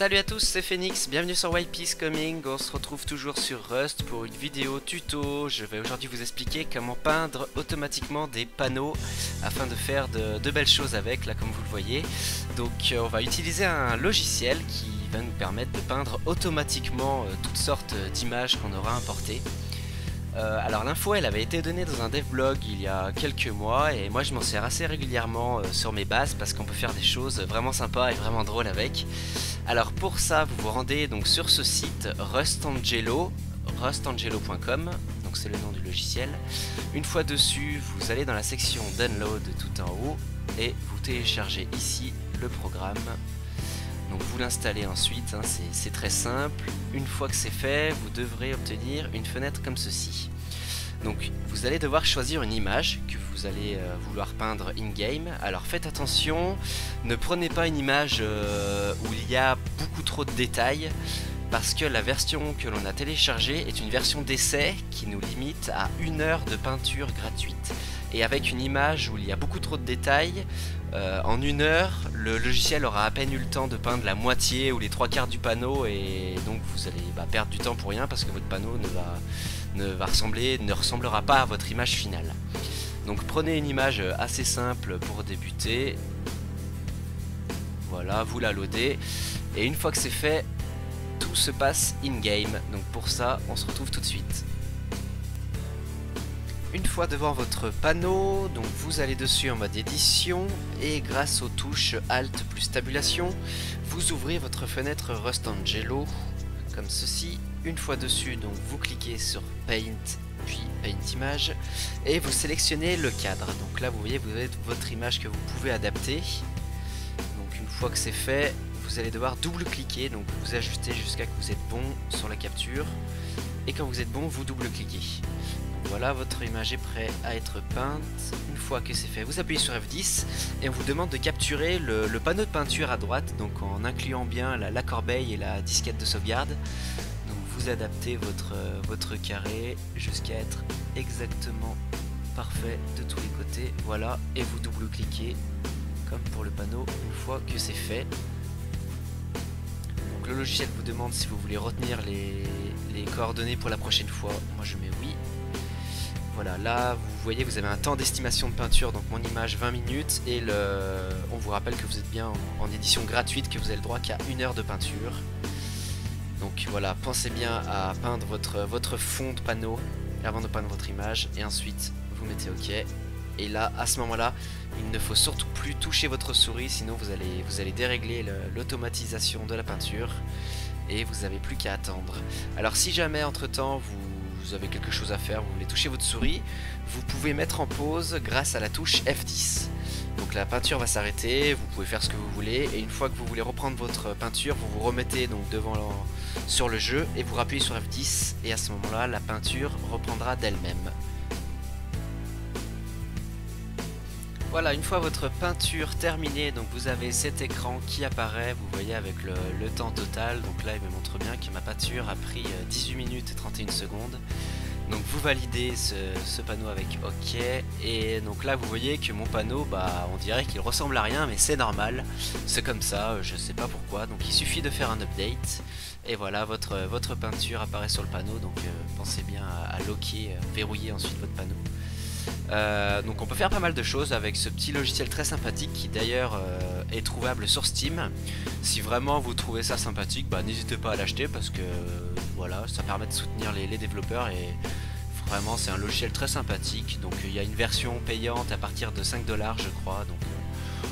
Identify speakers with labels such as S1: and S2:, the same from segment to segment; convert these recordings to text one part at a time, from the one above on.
S1: Salut à tous, c'est Phoenix, bienvenue sur White Is Coming. On se retrouve toujours sur Rust pour une vidéo tuto. Je vais aujourd'hui vous expliquer comment peindre automatiquement des panneaux afin de faire de belles choses avec, là comme vous le voyez. Donc on va utiliser un logiciel qui va nous permettre de peindre automatiquement toutes sortes d'images qu'on aura importées. Alors l'info elle avait été donnée dans un devblog il y a quelques mois et moi je m'en sers assez régulièrement sur mes bases parce qu'on peut faire des choses vraiment sympas et vraiment drôles avec. Alors pour ça vous vous rendez donc sur ce site rustangelo.com, donc c'est le nom du logiciel. Une fois dessus vous allez dans la section download tout en haut et vous téléchargez ici le programme. Donc vous l'installez ensuite, hein, c'est très simple. Une fois que c'est fait, vous devrez obtenir une fenêtre comme ceci. Donc vous allez devoir choisir une image que vous allez vouloir peindre in-game. Alors faites attention, ne prenez pas une image où il y a beaucoup trop de détails, parce que la version que l'on a téléchargée est une version d'essai qui nous limite à 1 heure de peinture gratuite. Et avec une image où il y a beaucoup trop de détails, en 1 heure, le logiciel aura à peine eu le temps de peindre la moitié ou les 3/4 du panneau, et donc vous allez perdre du temps pour rien parce que votre panneau ne ressemblera pas à votre image finale. Donc prenez une image assez simple pour débuter. Voilà, vous la loadez. Et une fois que c'est fait, tout se passe in-game. Donc pour ça, on se retrouve tout de suite. Une fois devant votre panneau, donc vous allez dessus en mode édition et grâce aux touches Alt plus tabulation, vous ouvrez votre fenêtre Rustangelo comme ceci. Une fois dessus, donc vous cliquez sur Paint puis Paint Image et vous sélectionnez le cadre. Donc là vous voyez, vous avez votre image que vous pouvez adapter. Donc une fois que c'est fait, vous allez devoir double-cliquer, donc vous ajustez jusqu'à que vous êtes bon sur la capture. Et quand vous êtes bon, vous double-cliquez. Voilà, votre image est prête à être peinte. Une fois que c'est fait, vous appuyez sur F10 et on vous demande de capturer le panneau de peinture à droite, donc en incluant bien la corbeille et la disquette de sauvegarde. Donc vous adaptez votre carré jusqu'à être exactement parfait de tous les côtés. Voilà, et vous double-cliquez comme pour le panneau une fois que c'est fait. Donc le logiciel vous demande si vous voulez retenir les coordonnées pour la prochaine fois. Moi je mets oui. Voilà, là vous voyez, vous avez un temps d'estimation de peinture, donc mon image 20 minutes et on vous rappelle que vous êtes bien en édition gratuite, que vous avez le droit qu'à 1 heure de peinture. Donc voilà, pensez bien à peindre votre fond de panneau avant de peindre votre image et ensuite vous mettez OK. Et là, à ce moment-là, il ne faut surtout plus toucher votre souris, sinon vous allez dérégler l'automatisation de la peinture et vous n'avez plus qu'à attendre. Alors si jamais entre-temps vous avez quelque chose à faire, vous voulez toucher votre souris, vous pouvez mettre en pause grâce à la touche F10. Donc la peinture va s'arrêter, vous pouvez faire ce que vous voulez, et une fois que vous voulez reprendre votre peinture, vous vous remettez donc sur le jeu et vous rappuyez sur F10, et à ce moment-là, la peinture reprendra d'elle-même. Voilà, une fois votre peinture terminée, donc vous avez cet écran qui apparaît, vous voyez avec le temps total. Donc là il me montre bien que ma peinture a pris 18 minutes et 31 secondes. Donc vous validez ce panneau avec OK. Et donc là vous voyez que mon panneau, on dirait qu'il ressemble à rien, mais c'est normal. C'est comme ça, je sais pas pourquoi. Donc il suffit de faire un update. Et voilà, votre peinture apparaît sur le panneau. Donc pensez bien à locker, verrouiller ensuite votre panneau. Donc on peut faire pas mal de choses avec ce petit logiciel très sympathique qui d'ailleurs est trouvable sur Steam. Si vraiment vous trouvez ça sympathique, n'hésitez pas à l'acheter parce que voilà, ça permet de soutenir les développeurs et vraiment c'est un logiciel très sympathique. Donc il y a une version payante à partir de 5 $, je crois. Donc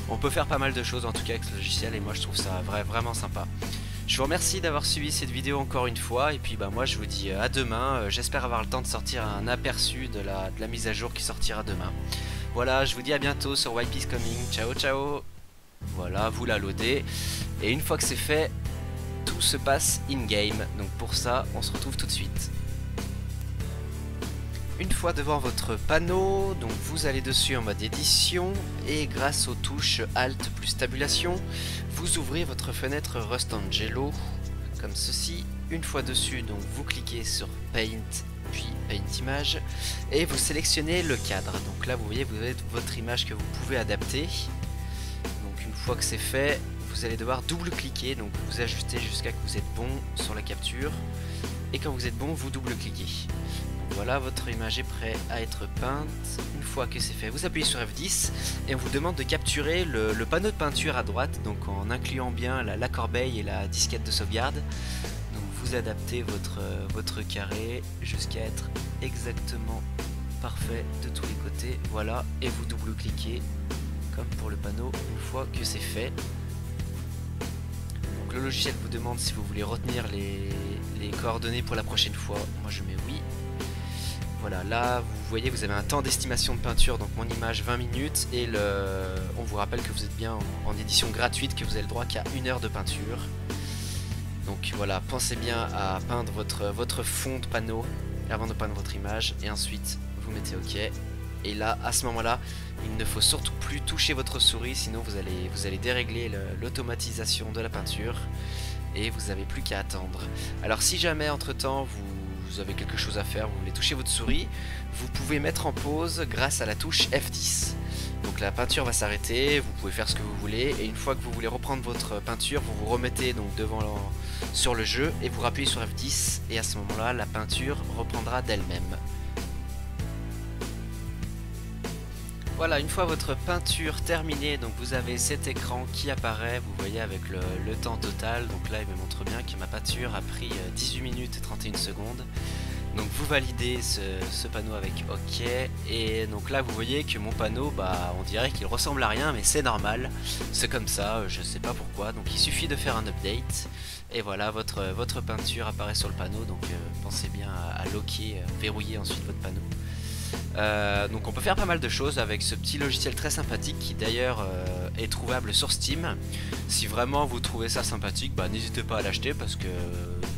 S1: on peut faire pas mal de choses en tout cas avec ce logiciel et moi je trouve ça vraiment sympa. Je vous remercie d'avoir suivi cette vidéo encore une fois et puis moi je vous dis à demain. J'espère avoir le temps de sortir un aperçu de la mise à jour qui sortira demain. Voilà, je vous dis à bientôt sur White Is Coming. Ciao ciao. Voilà, vous la loadez et une fois que c'est fait, tout se passe in-game. Donc pour ça, on se retrouve tout de suite. Une fois devant votre panneau, donc vous allez dessus en mode édition et grâce aux touches Alt plus tabulation, vous ouvrez votre fenêtre Rustangelo comme ceci. Une fois dessus, donc vous cliquez sur Paint puis Paint Image et vous sélectionnez le cadre. Donc là vous voyez, vous avez votre image que vous pouvez adapter. Donc une fois que c'est fait, vous allez devoir double-cliquer, donc vous ajustez jusqu'à que vous êtes bon sur la capture. Et quand vous êtes bon, vous double-cliquez. Voilà, votre image est prête à être peinte. Une fois que c'est fait, vous appuyez sur F10 et on vous demande de capturer le panneau de peinture à droite, donc en incluant bien la corbeille et la disquette de sauvegarde. Donc vous adaptez votre carré jusqu'à être exactement parfait de tous les côtés. Voilà, et vous double-cliquez comme pour le panneau une fois que c'est fait. Donc le logiciel vous demande si vous voulez retenir les coordonnées pour la prochaine fois. Moi je mets oui. Voilà, là vous voyez, vous avez un temps d'estimation de peinture, donc mon image 20 minutes, et on vous rappelle que vous êtes bien en édition gratuite, que vous avez le droit qu'à 1 heure de peinture. Donc voilà, pensez bien à peindre votre fond de panneau avant de peindre votre image, et ensuite vous mettez OK. Et là, à ce moment-là, il ne faut surtout plus toucher votre souris, sinon vous allez dérégler l'automatisation de la peinture, et vous n'avez plus qu'à attendre. Alors si jamais entre-temps vous avez quelque chose à faire, vous voulez toucher votre souris, vous pouvez mettre en pause grâce à la touche F10. Donc la peinture va s'arrêter, vous pouvez faire ce que vous voulez, et une fois que vous voulez reprendre votre peinture, vous vous remettez donc sur le jeu et vous rappuyez sur F10, et à ce moment-là, la peinture reprendra d'elle-même. Voilà, une fois votre peinture terminée, donc vous avez cet écran qui apparaît, vous voyez avec le temps total. Donc là il me montre bien que ma peinture a pris 18 minutes et 31 secondes. Donc vous validez ce panneau avec OK, et donc là vous voyez que mon panneau, on dirait qu'il ressemble à rien, mais c'est normal, c'est comme ça, je sais pas pourquoi. Donc il suffit de faire un update, et voilà, votre peinture apparaît sur le panneau. Donc pensez bien à locker, verrouiller ensuite votre panneau. Donc on peut faire pas mal de choses avec ce petit logiciel très sympathique qui d'ailleurs est trouvable sur Steam. Si vraiment vous trouvez ça sympathique, n'hésitez pas à l'acheter, parce que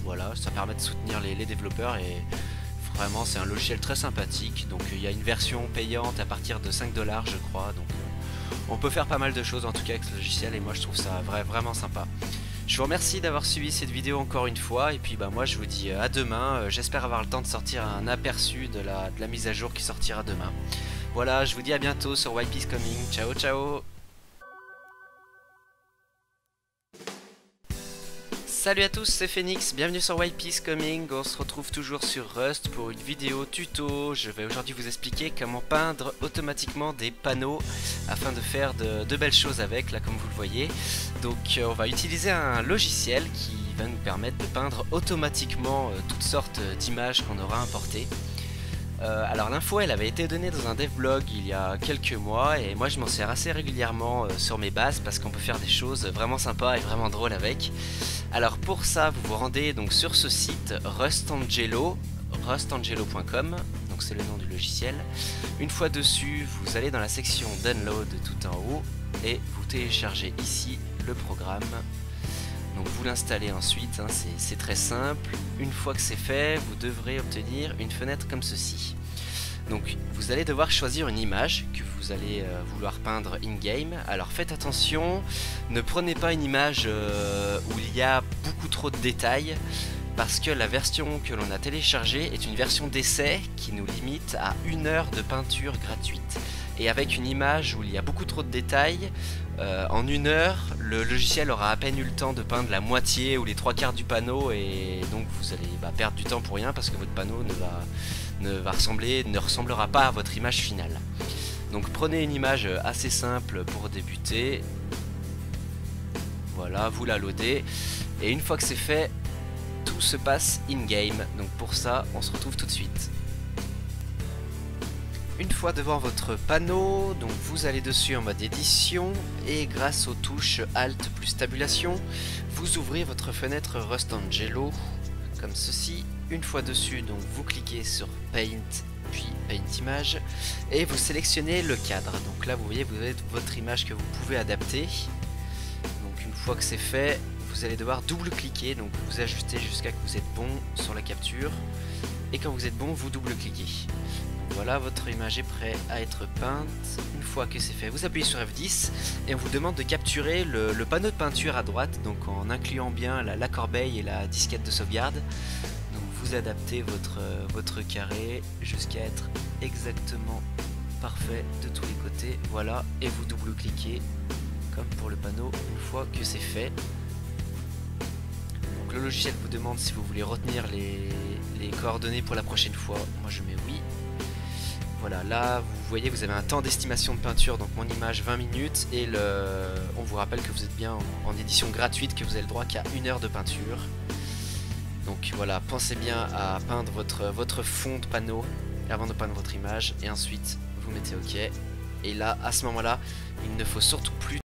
S1: voilà, ça permet de soutenir les développeurs, et vraiment c'est un logiciel très sympathique. Donc il y a une version payante à partir de 5 $, je crois. Donc on peut faire pas mal de choses en tout cas avec ce logiciel, et moi je trouve ça vraiment sympa. Je vous remercie d'avoir suivi cette vidéo encore une fois, et puis moi je vous dis à demain. J'espère avoir le temps de sortir un aperçu de la mise à jour qui sortira demain. Voilà, je vous dis à bientôt sur White Peace Coming. Ciao ciao. Salut à tous, c'est Phoenix, bienvenue sur White Peace Coming. On se retrouve toujours sur Rust pour une vidéo tuto. Je vais aujourd'hui vous expliquer comment peindre automatiquement des panneaux afin de faire de belles choses avec, là comme vous le voyez. Donc on va utiliser un logiciel qui va nous permettre de peindre automatiquement toutes sortes d'images qu'on aura importées. Alors l'info elle avait été donnée dans un devblog il y a quelques mois, et moi je m'en sers assez régulièrement sur mes bases, parce qu'on peut faire des choses vraiment sympas et vraiment drôles avec. Alors pour ça vous vous rendez donc sur ce site rustangelo.com, donc c'est le nom du logiciel. Une fois dessus, vous allez dans la section download tout en haut et vous téléchargez ici le programme. Donc vous l'installez ensuite, c'est très simple. Une fois que c'est fait, vous devrez obtenir une fenêtre comme ceci. Donc vous allez devoir choisir une image que vous allez vouloir peindre in-game. Alors faites attention, ne prenez pas une image où il y a beaucoup trop de détails, parce que la version que l'on a téléchargée est une version d'essai qui nous limite à 1 heure de peinture gratuite. Et avec une image où il y a beaucoup trop de détails, en 1 heure, le logiciel aura à peine eu le temps de peindre la moitié ou les 3/4 du panneau, et donc vous allez perdre du temps pour rien, parce que votre panneau ne ressemblera pas à votre image finale. Donc prenez une image assez simple pour débuter. Voilà, vous la loadez, et une fois que c'est fait, tout se passe in-game. Donc pour ça, on se retrouve tout de suite. Une fois devant votre panneau, donc vous allez dessus en mode édition, et grâce aux touches Alt plus tabulation, vous ouvrez votre fenêtre Rustangelo comme ceci. Une fois dessus, donc vous cliquez sur Paint puis Paint Image, et vous sélectionnez le cadre. Donc là vous voyez, vous avez votre image que vous pouvez adapter. Donc une fois que c'est fait, vous allez devoir double-cliquer, donc vous ajustez jusqu'à que vous êtes bon sur la capture, et quand vous êtes bon, vous double-cliquez. Voilà, votre image est prête à être peinte. Une fois que c'est fait, vous appuyez sur F10 et on vous demande de capturer le panneau de peinture à droite, donc en incluant bien la corbeille et la disquette de sauvegarde. Donc vous adaptez votre carré jusqu'à être exactement parfait de tous les côtés. Voilà, et vous double-cliquez comme pour le panneau une fois que c'est fait. Donc le logiciel vous demande si vous voulez retenir les coordonnées pour la prochaine fois. Moi je mets oui. Voilà, là vous voyez vous avez un temps d'estimation de peinture, donc mon image 20 minutes et on vous rappelle que vous êtes bien en édition gratuite, que vous avez le droit qu'à 1 heure de peinture. Donc voilà, pensez bien à peindre votre fond de panneau avant de peindre votre image et ensuite vous mettez OK. Et là, à ce moment-là, il ne faut surtout plus